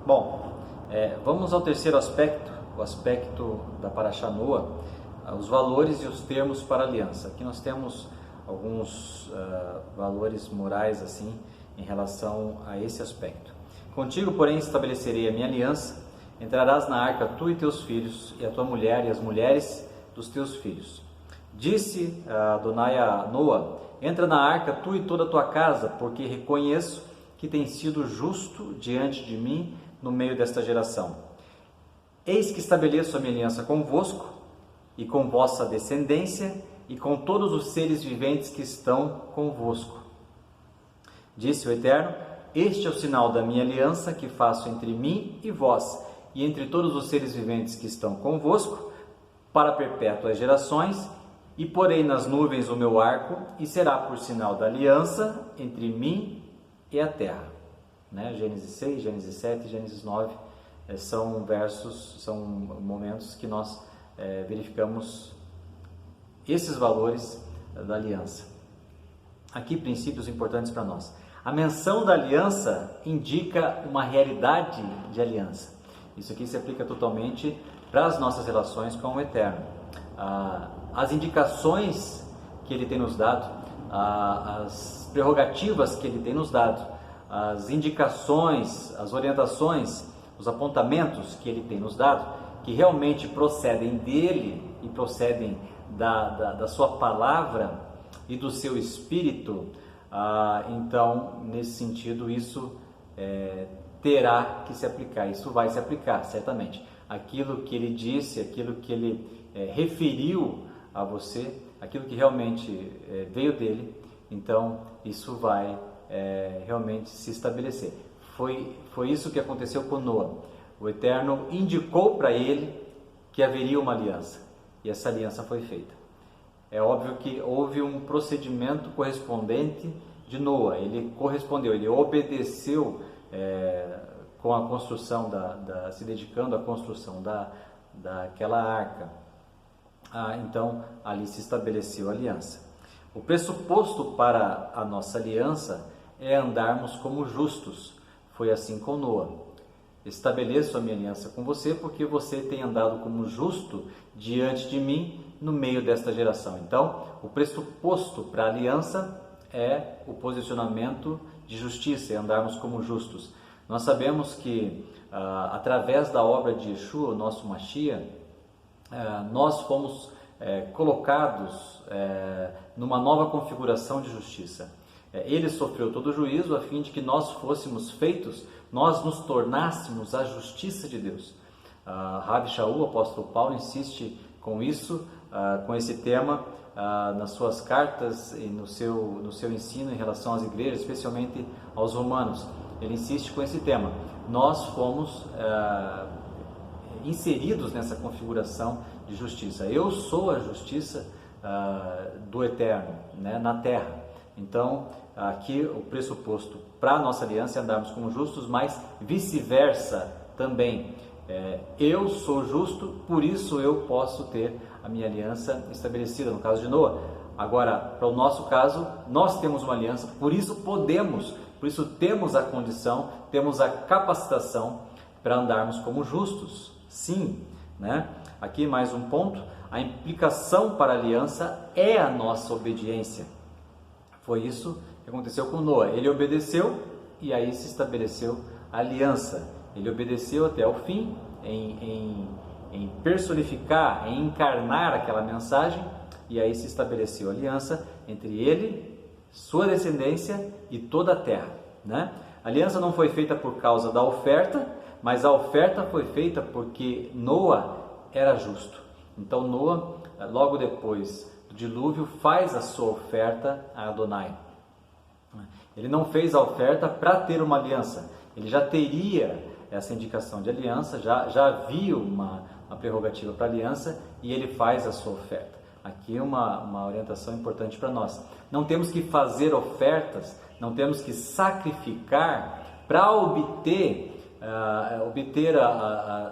Bom, vamos ao terceiro aspecto, o aspecto da Parashá Noa, os valores e os termos para aliança. Aqui nós temos alguns valores morais assim em relação a esse aspecto. Contigo, porém, estabelecerei a minha aliança, entrarás na arca tu e teus filhos, e a tua mulher e as mulheres dos teus filhos. Disse Adonai a Noa: entra na arca tu e toda a tua casa, porque reconheço que tens sido justo diante de mim no meio desta geração. Eis que estabeleço a minha aliança convosco e com vossa descendência e com todos os seres viventes que estão convosco. Disse o Eterno: este é o sinal da minha aliança que faço entre mim e vós, e entre todos os seres viventes que estão convosco, para perpétuas gerações, e porei nas nuvens o meu arco, e será por sinal da aliança entre mim e a terra. Gênesis 6, Gênesis 7 e Gênesis 9 são versos, são momentos que nós verificamos esses valores da aliança. Aqui princípios importantes para nós. A menção da aliança indica uma realidade de aliança. Isso aqui se aplica totalmente para as nossas relações com o Eterno. As indicações que Ele tem nos dado, as prerrogativas que Ele tem nos dado, as indicações, as orientações, os apontamentos que Ele tem nos dado, que realmente procedem dEle e procedem da Sua palavra e do Seu Espírito, então, nesse sentido, isso terá que se aplicar, isso vai se aplicar, certamente. Aquilo que Ele disse, aquilo que Ele referiu a você, aquilo que realmente veio dEle, então, isso vai realmente se estabelecer. Foi isso que aconteceu com Noa. O Eterno indicou para ele que haveria uma aliança, e essa aliança foi feita. É óbvio que houve um procedimento correspondente de Noa, ele correspondeu, ele obedeceu com a construção, se dedicando à construção daquela arca. Então, ali se estabeleceu a aliança. O pressuposto para a nossa aliança é andarmos como justos. Foi assim com Noa. Estabeleço a minha aliança com você porque você tem andado como justo diante de mim no meio desta geração. Então, o pressuposto para a aliança é o posicionamento de justiça, é andarmos como justos. Nós sabemos que através da obra de Yeshua, o nosso Mashiach, nós fomos colocados numa nova configuração de justiça. Ele sofreu todo o juízo a fim de que nós fôssemos feitos, nós nos tornássemos a justiça de Deus. Rabi Shaul, o apóstolo Paulo, insiste com isso, com esse tema, nas suas cartas e no seu ensino em relação às igrejas, especialmente aos romanos. Ele insiste com esse tema. Nós fomos inseridos nessa configuração de justiça. Eu sou a justiça do Eterno, na terra. Então, aqui o pressuposto para a nossa aliança é andarmos como justos, mas vice-versa também. Eu sou justo, por isso eu posso ter a minha aliança estabelecida, no caso de Noa. Agora, para o nosso caso, nós temos uma aliança, por isso temos a condição, temos a capacitação para andarmos como justos. Sim, Aqui mais um ponto, a implicação para a aliança é a nossa obediência. Foi isso que aconteceu com Noa. Ele obedeceu e aí se estabeleceu a aliança. Ele obedeceu até o fim em personificar, em encarnar aquela mensagem, e aí se estabeleceu a aliança entre ele, sua descendência e toda a terra. A aliança não foi feita por causa da oferta, mas a oferta foi feita porque Noa era justo. Então Noa, logo depois do dilúvio, faz a sua oferta a Adonai. Ele não fez a oferta para ter uma aliança, ele já teria essa indicação de aliança, já havia uma prerrogativa para aliança, e ele faz a sua oferta. Aqui uma orientação importante para nós. Não temos que fazer ofertas, não temos que sacrificar para obter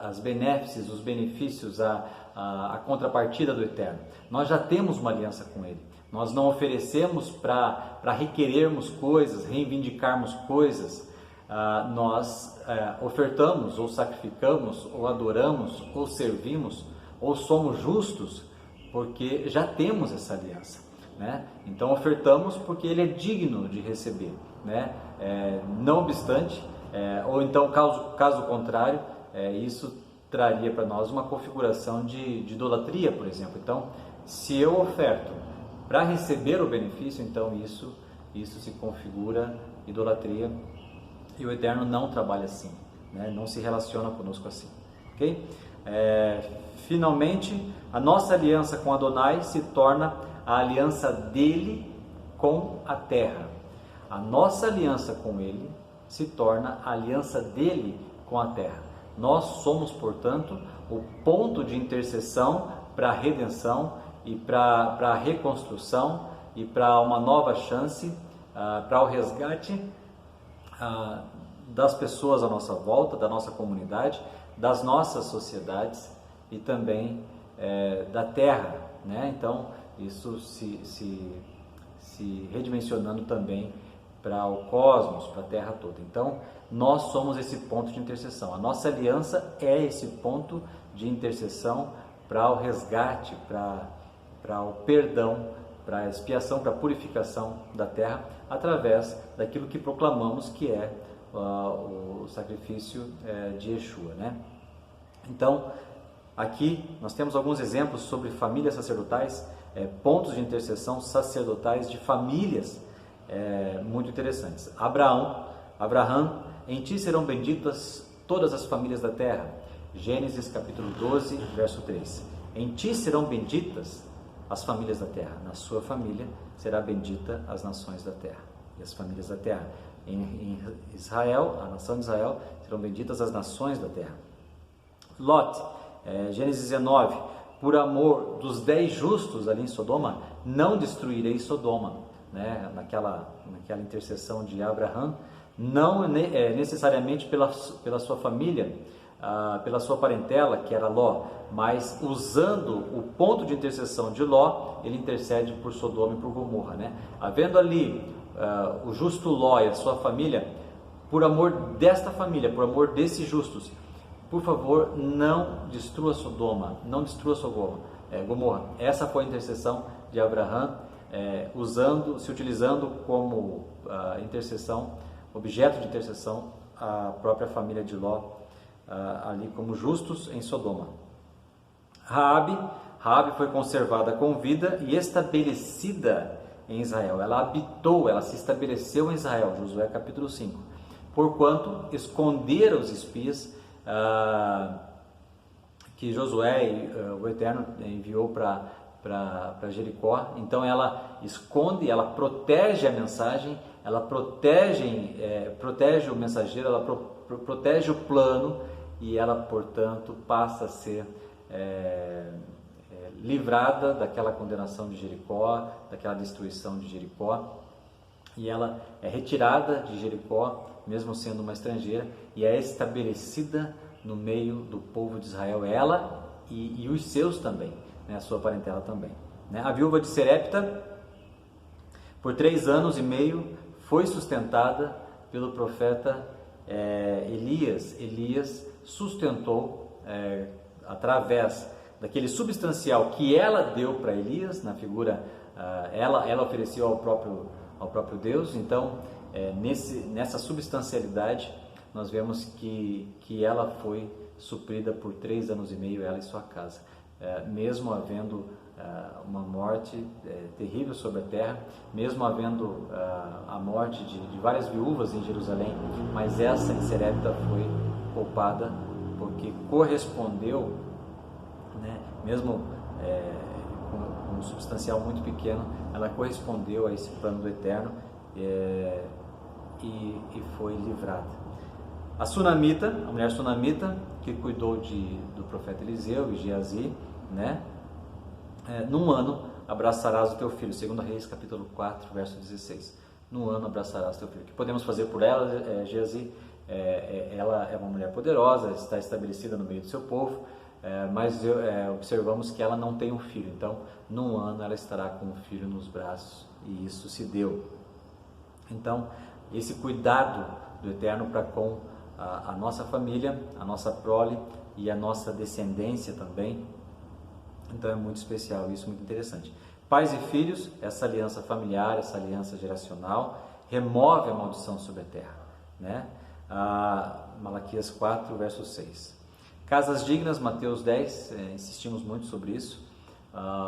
as benéfices, os benefícios, a contrapartida do Eterno. Nós já temos uma aliança com Ele. Nós não oferecemos para requerermos coisas, reivindicarmos coisas. nós ofertamos, ou sacrificamos, ou adoramos, ou servimos, ou somos justos, porque já temos essa aliança, né? Então ofertamos porque Ele é digno de receber, né? Não obstante, ou então caso contrário, isso traria para nós uma configuração de idolatria, por exemplo. Então, se eu oferto para receber o benefício, então isso se configura idolatria, e o Eterno não trabalha assim, né? Não se relaciona conosco assim, ok? Finalmente, a nossa aliança com Adonai se torna a aliança dele com a terra. A nossa aliança com ele se torna a aliança dele com a terra. Nós somos, portanto, o ponto de intercessão para a redenção e para a reconstrução e para uma nova chance, para o resgate das pessoas à nossa volta, da nossa comunidade, das nossas sociedades e também da terra, né? Então, isso se redimensionando também para o cosmos, para a terra toda. Então, nós somos esse ponto de intercessão. A nossa aliança é esse ponto de intercessão para o resgate, para o perdão, para a expiação, para a purificação da terra, através daquilo que proclamamos que é o sacrifício de Yeshua, né? Então, aqui nós temos alguns exemplos sobre famílias sacerdotais, pontos de intercessão sacerdotais de famílias muito interessantes. Abraão, em ti serão benditas todas as famílias da terra. Gênesis capítulo 12, verso 3. Em ti serão benditas as famílias da terra. Na sua família será bendita as nações da terra e as famílias da terra. Em Israel, a nação de Israel, serão benditas as nações da terra. Lot, Gênesis 19, por amor dos 10 justos ali em Sodoma, não destruirei Sodoma, né? Naquela intercessão de Abraão, não necessariamente pela sua família, pela sua parentela, que era Ló, mas usando o ponto de intercessão de Ló, ele intercede por Sodoma e por Gomorra, né? Havendo ali o justo Ló e a sua família, por amor desta família, por amor desses justos, por favor, não destrua Sodoma, não destrua Gomorra. Essa foi a intercessão de Abraão, se utilizando como intercessão, objeto de intercessão, a própria família de Ló, ali como justos em Sodoma. Raabe foi conservada com vida e estabelecida em Israel. Ela se estabeleceu em Israel, Josué capítulo 5. Porquanto esconderam os espias que Josué, o Eterno, enviou para Jericó. Então ela esconde, ela protege a mensagem, ela protege o mensageiro, ela protege o plano, e ela, portanto, passa a ser livrada daquela condenação de Jericó, daquela destruição de Jericó, e ela é retirada de Jericó, mesmo sendo uma estrangeira, e é estabelecida no meio do povo de Israel, ela e os seus também, né, a sua parentela também, né? A viúva de Serepta, por 3 anos e meio, foi sustentada pelo profeta Elias. Elias sustentou através daquele substancial que ela deu para Elias, na figura, ela ofereceu ao próprio Deus. Então, nessa substancialidade, nós vemos que ela foi suprida por 3 anos e meio, ela e sua casa, mesmo havendo uma morte terrível sobre a terra, mesmo havendo a morte de várias viúvas em Jerusalém, mas essa em Serepta foi poupada porque correspondeu, né, mesmo com um substancial muito pequeno, ela correspondeu a esse plano do Eterno e foi livrada. A Sunamita, a mulher Sunamita, que cuidou do profeta Eliseu e Geazi, né? Num ano abraçarás o teu filho, 2 Reis capítulo 4, verso 16. Num ano abraçarás o teu filho. O que podemos fazer por ela? Geazi, ela é uma mulher poderosa, está estabelecida no meio do seu povo, mas observamos que ela não tem um filho. Então, num ano ela estará com um filho nos braços, e isso se deu. Então, esse cuidado do Eterno para com a nossa família, a nossa prole e a nossa descendência também. Então é muito especial isso, muito interessante. Pais e filhos, essa aliança familiar, essa aliança geracional, remove a maldição sobre a terra, né? Malaquias 4, verso 6. Casas dignas, Mateus 10, insistimos muito sobre isso.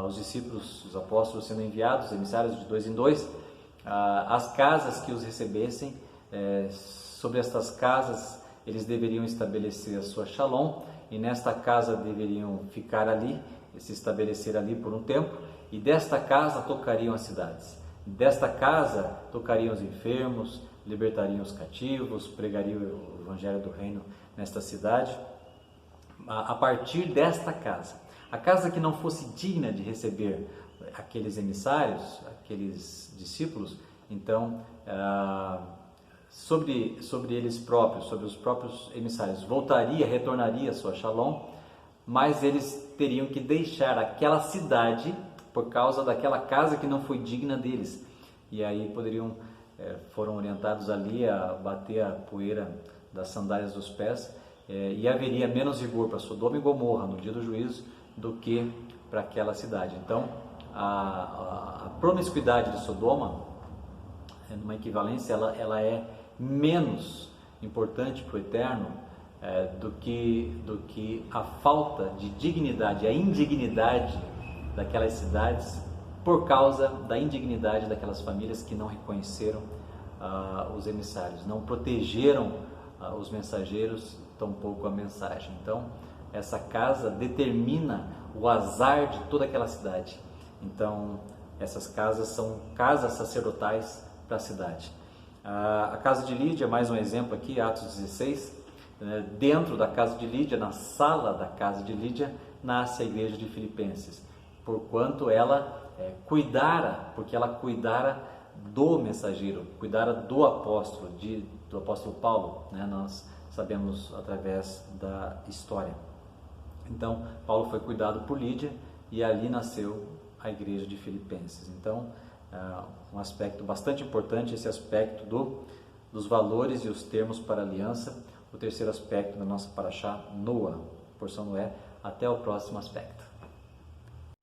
Os discípulos, os apóstolos sendo enviados, emissários de 2 em 2, as casas que os recebessem, sobre estas casas eles deveriam estabelecer a sua shalom, e nesta casa deveriam ficar ali, se estabelecer ali por um tempo, e desta casa tocariam as cidades. Desta casa tocariam os enfermos, libertariam os cativos, pregariam o evangelho do reino nesta cidade. A partir desta casa, a casa que não fosse digna de receber aqueles emissários, aqueles discípulos, então sobre eles próprios, sobre os próprios emissários, retornaria a sua shalom, mas eles teriam que deixar aquela cidade por causa daquela casa que não foi digna deles. E aí foram orientados ali a bater a poeira das sandálias dos pés, e haveria menos rigor para Sodoma e Gomorra no dia do juízo do que para aquela cidade. Então, a promiscuidade de Sodoma, numa equivalência, ela é menos importante para o Eterno do que a falta de dignidade, a indignidade daquelas cidades por causa da indignidade daquelas famílias que não reconheceram os emissários, não protegeram os mensageiros, tampouco a mensagem. Então, essa casa determina o azar de toda aquela cidade. Então, essas casas são casas sacerdotais para a cidade. A casa de Lídia, mais um exemplo aqui, Atos 16, dentro da casa de Lídia, na sala da casa de Lídia, nasce a igreja de Filipenses, porquanto ela porque ela cuidara do mensageiro, cuidara do apóstolo Paulo, né? Nós sabemos através da história. Então, Paulo foi cuidado por Lídia e ali nasceu a igreja de Filipenses. Então, um aspecto bastante importante, esse aspecto dos valores e os termos para aliança. O terceiro aspecto da nossa Parashá, Noa, porção Noé. Até o próximo aspecto.